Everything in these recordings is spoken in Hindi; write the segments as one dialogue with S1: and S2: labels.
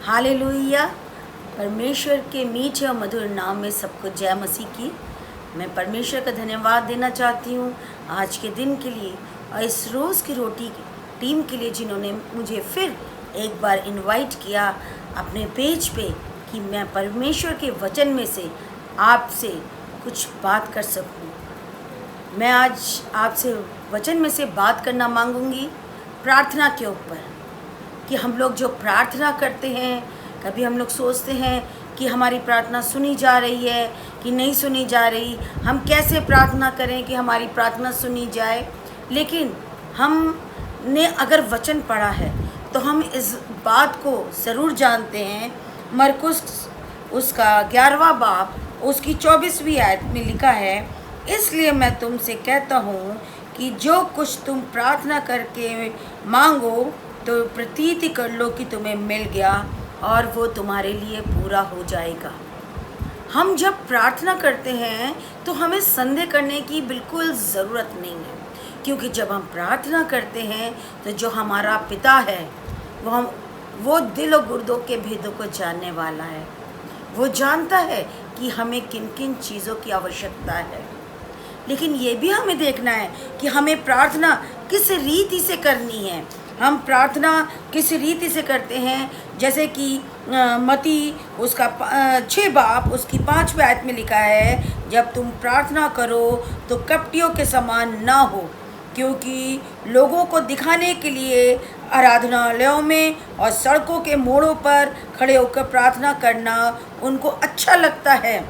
S1: हालेलुया। परमेश्वर के मीठे और मधुर नाम में सबको जय मसीह की। मैं परमेश्वर का धन्यवाद देना चाहती हूँ आज के दिन के लिए और इस रोज़ की रोटी टीम के लिए, जिन्होंने मुझे फिर एक बार इनवाइट किया अपने पेज पे कि मैं परमेश्वर के वचन में से आपसे कुछ बात कर सकूँ। मैं आज आपसे वचन में से बात करना मांगूंगी प्रार्थना के ऊपर, कि हम लोग जो प्रार्थना करते हैं, कभी हम लोग सोचते हैं कि हमारी प्रार्थना सुनी जा रही है कि नहीं सुनी जा रही, हम कैसे प्रार्थना करें कि हमारी प्रार्थना सुनी जाए। लेकिन हमने अगर वचन पढ़ा है तो हम इस बात को ज़रूर जानते हैं। मरकुस उसका 11वां बाब उसकी 24वीं आयत में लिखा है, इसलिए मैं तुमसे कहता हूँ कि जो कुछ तुम प्रार्थना करके मांगो तो प्रतीति कर लो कि तुम्हें मिल गया और वो तुम्हारे लिए पूरा हो जाएगा। हम जब प्रार्थना करते हैं तो हमें संदेह करने की बिल्कुल ज़रूरत नहीं है, क्योंकि जब हम प्रार्थना करते हैं तो जो हमारा पिता है वो दिल और गुर्दों के भेदों को जानने वाला है। वो जानता है कि हमें किन किन चीज़ों की आवश्यकता है। लेकिन ये भी हमें देखना है कि हमें प्रार्थना किस रीति से करनी है। हम प्रार्थना किस रीति से करते हैं, जैसे कि मती उसका 6 बाब उसकी 5वीं आयत में लिखा है, जब तुम प्रार्थना करो तो कपटियों के समान ना हो, क्योंकि लोगों को दिखाने के लिए आराधनालयों में और सड़कों के मोड़ों पर खड़े होकर प्रार्थना करना उनको अच्छा लगता है।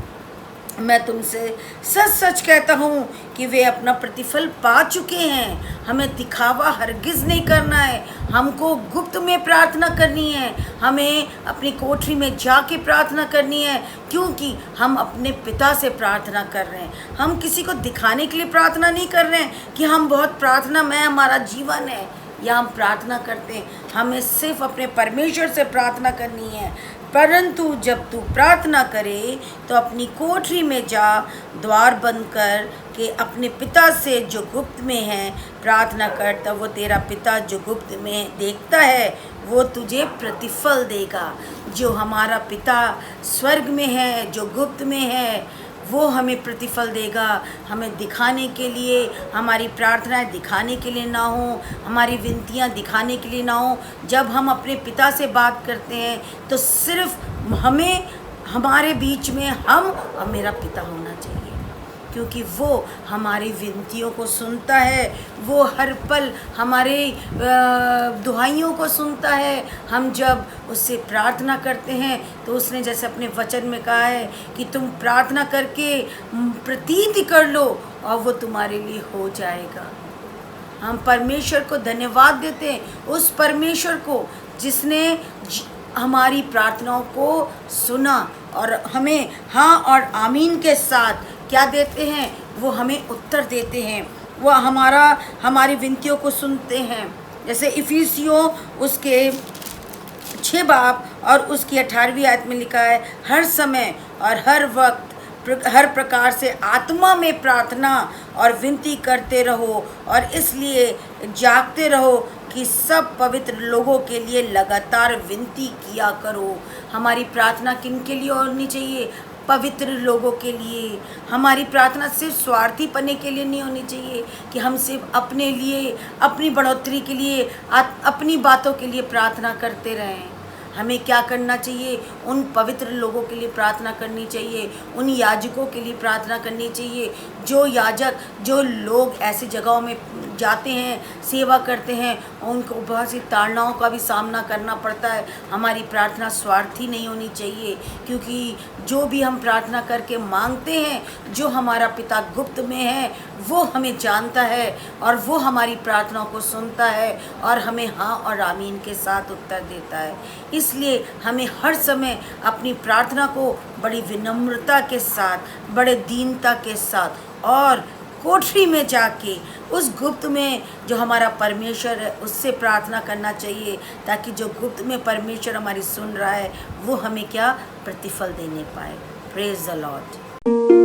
S1: मैं तुमसे सच सच कहता हूँ कि वे अपना प्रतिफल पा चुके हैं। हमें दिखावा हरगिज़ नहीं करना है, हमको गुप्त में प्रार्थना करनी है, हमें अपनी कोठरी में जाके प्रार्थना करनी है, क्योंकि हम अपने पिता से प्रार्थना कर रहे हैं। हम किसी को दिखाने के लिए प्रार्थना नहीं कर रहे हैं कि हम बहुत प्रार्थना में हमारा जीवन है, या हम प्रार्थना करते हैं। हमें सिर्फ अपने परमेश्वर से प्रार्थना करनी है। परंतु जब तू प्रार्थना करे तो अपनी कोठरी में जा, द्वार बंद कर के अपने पिता से जो गुप्त में है प्रार्थना कर, तब वो तेरा पिता जो गुप्त में देखता है वो तुझे प्रतिफल देगा। जो हमारा पिता स्वर्ग में है, जो गुप्त में है, वो हमें प्रतिफल देगा। हमें दिखाने के लिए, हमारी प्रार्थनाएं दिखाने के लिए ना हो, हमारी विनतियां दिखाने के लिए ना हो। जब हम अपने पिता से बात करते हैं तो सिर्फ हमें, हमारे बीच में हम और मेरा पिता होना चाहिए, क्योंकि वो हमारी विनतियों को सुनता है, वो हर पल हमारे दुहाइयों को सुनता है। हम जब उससे प्रार्थना करते हैं तो उसने जैसे अपने वचन में कहा है कि तुम प्रार्थना करके प्रतीति कर लो और वो तुम्हारे लिए हो जाएगा। हम परमेश्वर को धन्यवाद देते हैं, उस परमेश्वर को जिसने हमारी प्रार्थनाओं को सुना और हमें हाँ और आमीन के साथ क्या देते हैं, वो हमें उत्तर देते हैं, वो हमारी विनतियों को सुनते हैं। जैसे इफिसियों उसके 6 बाब और उसकी 18वीं आयत में लिखा है, हर समय और हर वक्त हर प्रकार से आत्मा में प्रार्थना और विनती करते रहो और इसलिए जागते रहो कि सब पवित्र लोगों के लिए लगातार विनती किया करो। हमारी प्रार्थना किन के लिए होनी चाहिए? पवित्र लोगों के लिए। हमारी प्रार्थना सिर्फ स्वार्थी पने के लिए नहीं होनी चाहिए कि हम सिर्फ अपने लिए, अपनी बढ़ोतरी के लिए, अपनी बातों के लिए प्रार्थना करते रहें। हमें क्या करना चाहिए? उन पवित्र लोगों के लिए प्रार्थना करनी चाहिए, उन याजकों के लिए प्रार्थना करनी चाहिए, जो याजक, जो लोग ऐसी जगहों में जाते हैं, सेवा करते हैं, उनको बहुत सी ताड़नाओं का भी सामना करना पड़ता है। हमारी प्रार्थना स्वार्थी नहीं होनी चाहिए, क्योंकि जो भी हम प्रार्थना करके मांगते हैं, जो हमारा पिता गुप्त में है वो हमें जानता है और वो हमारी प्रार्थनाओं को सुनता है और हमें हाँ और आमीन के साथ उत्तर देता है। इसलिए हमें हर समय अपनी प्रार्थना को बड़ी विनम्रता के साथ, बड़े दीनता के साथ और कोठरी में जाके उस गुप्त में जो हमारा परमेश्वर है उससे प्रार्थना करना चाहिए, ताकि जो गुप्त में परमेश्वर हमारी सुन रहा है वो हमें क्या प्रतिफल देने पाए। Praise the Lord.